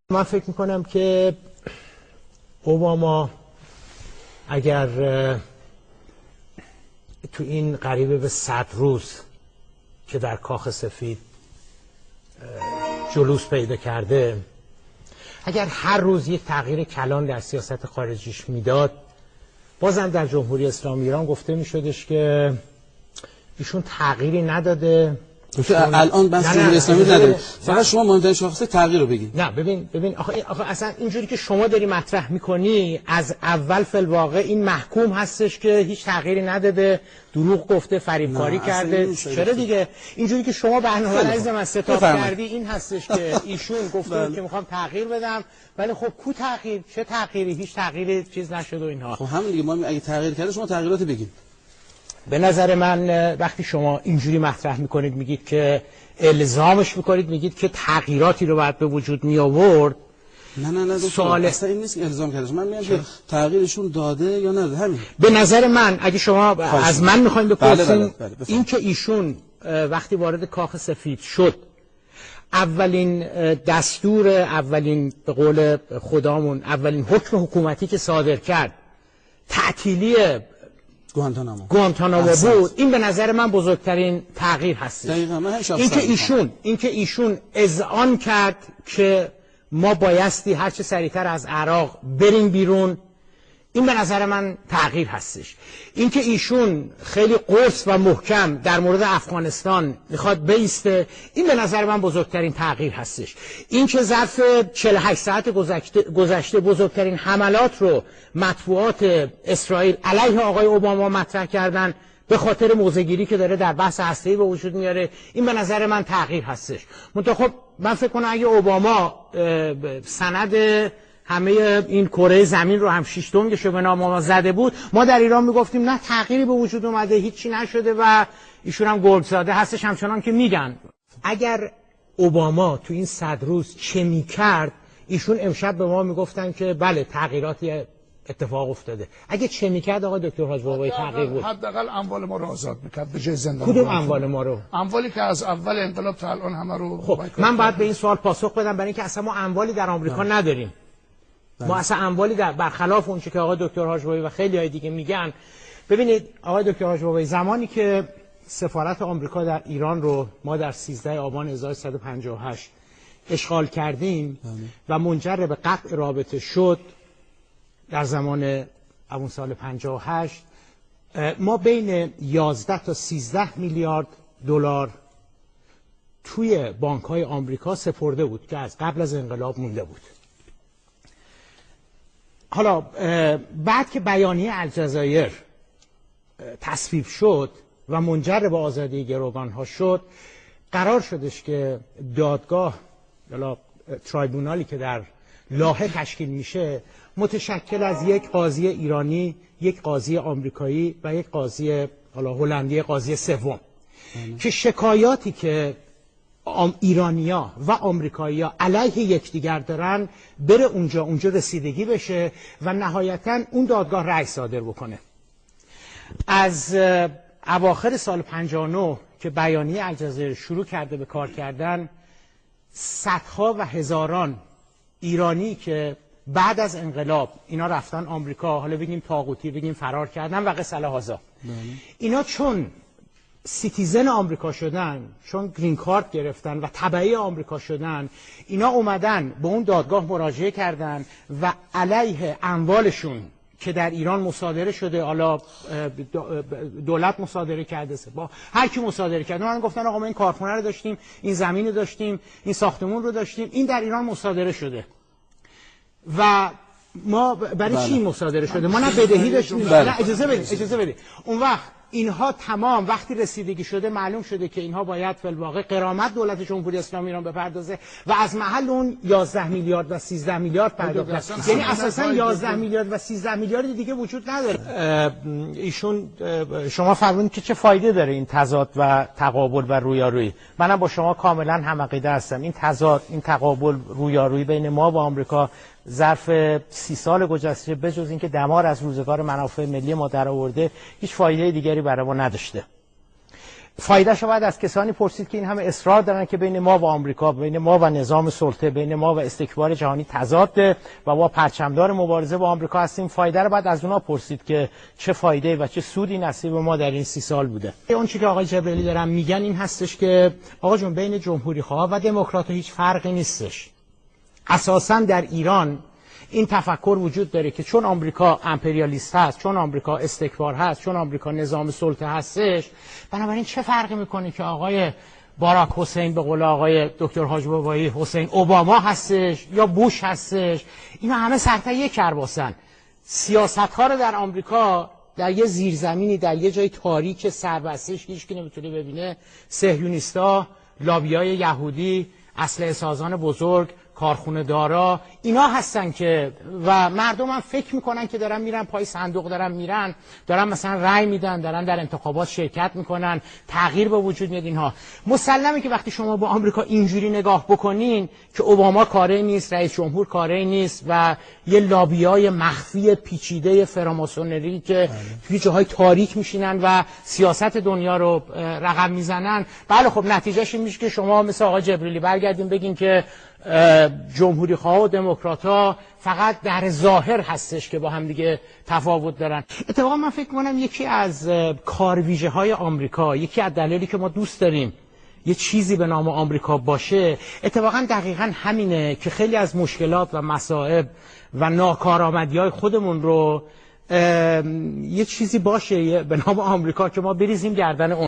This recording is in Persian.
من فکر میکنم که اوباما اگر تو این قریبه به 100 روز که در کاخ سفید جلوس پیدا کرده، اگر هر روز یک تغییر کلان در سیاست خارجیش میداد، بازم در جمهوری اسلامی ایران گفته میشدش که ایشون تغییری نداده. الان بحث جمهوری اسلامی نداره، فقط شما مهمترین شاخص تغییر رو بگین. نه ببین آخه اصلا اینجوری که شما داری مطرح میکنی از اول فی الواقع این محکوم هستش که هیچ تغییری نداده، دروغ گفته، فریبکاری کرده. چرا دیگه اینجوری که شما برنامه عزیزم از ستاب کردی این هستش که ایشون گفته که میخوام تغییر بدم، ولی خب کو تغییر؟ چه تغییری؟ هیچ تغییری چیز نشد و اینها. خب همین دیگه، ما اگه تغییر کرده شما تغییرات بگید. به نظر من وقتی شما اینجوری مطرح میکنید، میگید که الزامش میکنید، میگید که تغییراتی رو باید به وجود می آورد. نه سوال اصلا این نیست که الزام کرده. من میگم که تغییرشون داده یا نداده. همین به نظر من اگه شما از من میخواین بپرسین، این که ایشون وقتی وارد کاخ سفید شد، اولین دستور، اولین به قول خدامون اولین حکم حکومتی که صادر کرد تعطیلی گوانتانامو بود، این به نظر من بزرگترین تغییر هست. اینکه ایشون اذعان کرد که ما بایستی هر چه سریعتر از عراق بریم بیرون، این به نظر من تغییر هستش. اینکه ایشون خیلی قرص و محکم در مورد افغانستان میخواد بایسته، این به نظر من بزرگترین تغییر هستش. اینکه ظرف 48 ساعت گذشته بزرگترین حملات رو مطبوعات اسرائیل علیه آقای اوباما مطرح کردن به خاطر موضع‌گیری که داره در بحث هسته‌ای به وجود میاره، این به نظر من تغییر هستش. منتها خب من فکر کنم اگه اوباما سند همه این کره زمین رو هم 6 دنگش رو به نام ما زده بود، ما در ایران میگفتیم نه تغییری به وجود اومده، هیچی نشده و ایشون هم گرگزاده هستش، همچنان که میگن. اگر اوباما تو این 100 روز چه میکرد، ایشون امشب به ما میگفتن که بله تغییراتی اتفاق افتاده. اگه چه میکرد آقای دکتر حاج بابایی تغییر بود، حداقل اموال ما رو آزاد میکرد به جای زندان. کدوم اموال ما رو؟ اموالی که از اول انقلاب تا الان همه رو. خب من باید به این سوال پاسخ بدم، برای اینکه اصلا ما اموالی در آمریکا نداریم. ما اصلا اموالی در برخلاف اون چه که آقای دکتر حاج بابایی و خیلی های دیگه میگن. ببینید آقای دکتر حاج بابایی، زمانی که سفارت آمریکا در ایران رو ما در 13 آبان 1358 اشغال کردیم و منجر به قطع رابطه شد در زمان اون سال 58، ما بین 11 تا 13 میلیارد دلار توی بانک‌های آمریکا سپرده بود که از قبل از انقلاب مونده بود. حالا بعد که بیانیه الجزایر تصویب شد و منجر به آزادی گروگان‌ها شد، قرار شدش که دادگاه یا ترایبونالی که در لاهه تشکیل میشه متشکل از یک قاضی ایرانی، یک قاضی آمریکایی و یک قاضی هلندی، قاضی سوم، که شکایاتی که ایرانیا و آمریکایی‌ها علیه یکدیگر دارن بره اونجا رسیدگی بشه و نهایتاً اون دادگاه رأی صادر بکنه. از اواخر سال 59 که بیانیه الجزایر شروع کرده به کار کردن، صدها و هزاران ایرانی که بعد از انقلاب اینا رفتن آمریکا، حالا بگیم طاغوتی، بگیم فرار کردن و قصه هازا، اینا چون سیتیزن آمریکا شدن، چون گرین کارت گرفتن و تبعی آمریکا شدن، اینا اومدن به اون دادگاه مراجعه کردن و علیه اموالشون که در ایران مصادره شده، حالا دولت مصادره کرده، با هر کی مصادره کرده، من گفتن آقا ما این کارخونه رو داشتیم، این زمین رو داشتیم، این ساختمون رو داشتیم، این در ایران مصادره شده و ما برای چی مصادره شده؟ ما نه بدهی داشتیم، نه اجازه بدید. اون وقت اینها تمام وقتی رسیدگی شده معلوم شده که اینها باید فی الواقع غرامت دولت جمهوری اسلامی ایران بپردازه و از محل اون 11 میلیارد و 13 میلیارد پرداخت. یعنی اساسا 11 میلیارد و 13 میلیارد دیگه وجود نداره. ایشون شما فرمودید که چه فایده داره این تضاد و تقابل و رویارویی. منم با شما کاملا هم عقیده هستم. این تضاد، این تقابل، رویارویی بین ما و آمریکا ظرف 30 سال گذشته بجز اینکه دمار از روزگار منافع ملی ما در آورده، هیچ فایده دیگری برای ما نداشته. فایدهش رو باید از کسانی پرسید که این همه اصرار دارن که بین ما و آمریکا، بین ما و نظام سلطه، بین ما و استکبار جهانی تضاده و ما پرچمدار مبارزه با آمریکا هستیم. فایده رو باید از اونها پرسید که چه فایده و چه سودی نصیب ما در این 30 سال بوده. اون چیزی که آقای جبرئیلی دارن میگن این هستش که آقا جون بین جمهوری‌خواه و دموکرات‌ها هیچ فرقی نیستش. اساساً در ایران این تفکر وجود داره که چون آمریکا امپریالیست هست، چون آمریکا استکبار هست، چون آمریکا نظام سلطه هستش، بنابراین چه فرقی میکنه که آقای باراک حسین به قول آقای دکتر حاج بابایی حسین اوباما هستش یا بوش هستش، اینا همه سرتا یک کرباسن. سیاست‌ها رو در آمریکا در یه زیرزمینی، در یه جای تاریک سربسته‌اش هیچ کی نمیتونه ببینه، صهیونیستا، لابیای یهودی، اسلحه سازان بزرگ، کارخونه دارا، اینا هستن که و مردم هم فکر میکنن که دارن میرن پای صندوق، دارن میرن دارن مثلا رأی میدن، دارن در انتخابات شرکت میکنن، تغییر به وجود میاد. اینها مسلمه که وقتی شما با آمریکا اینجوری نگاه بکنین که اوباما کاری نیست، رئیس جمهور کاری نیست و یه لابیای مخفی پیچیده فراماسونری که توی جاهای تاریک میشینن و سیاست دنیا رو رقم میزنن، بله خب نتیجهش این میشه که شما مثل آقای جبرئیلی برگردین بگین که جمهوری خواه و دموکرات‌ها فقط در ظاهر هستش که با هم دیگه تفاوت دارن. اتفاقا من فکر می‌کنم یکی از کارویژه‌های آمریکا، یکی از دلایلی که ما دوست داریم یه چیزی به نام آمریکا باشه، اتفاقا دقیقاً همینه که خیلی از مشکلات و مصائب و ناکارآمدی‌های خودمون رو یه چیزی باشه به نام آمریکا که ما بریزیم گردن اون.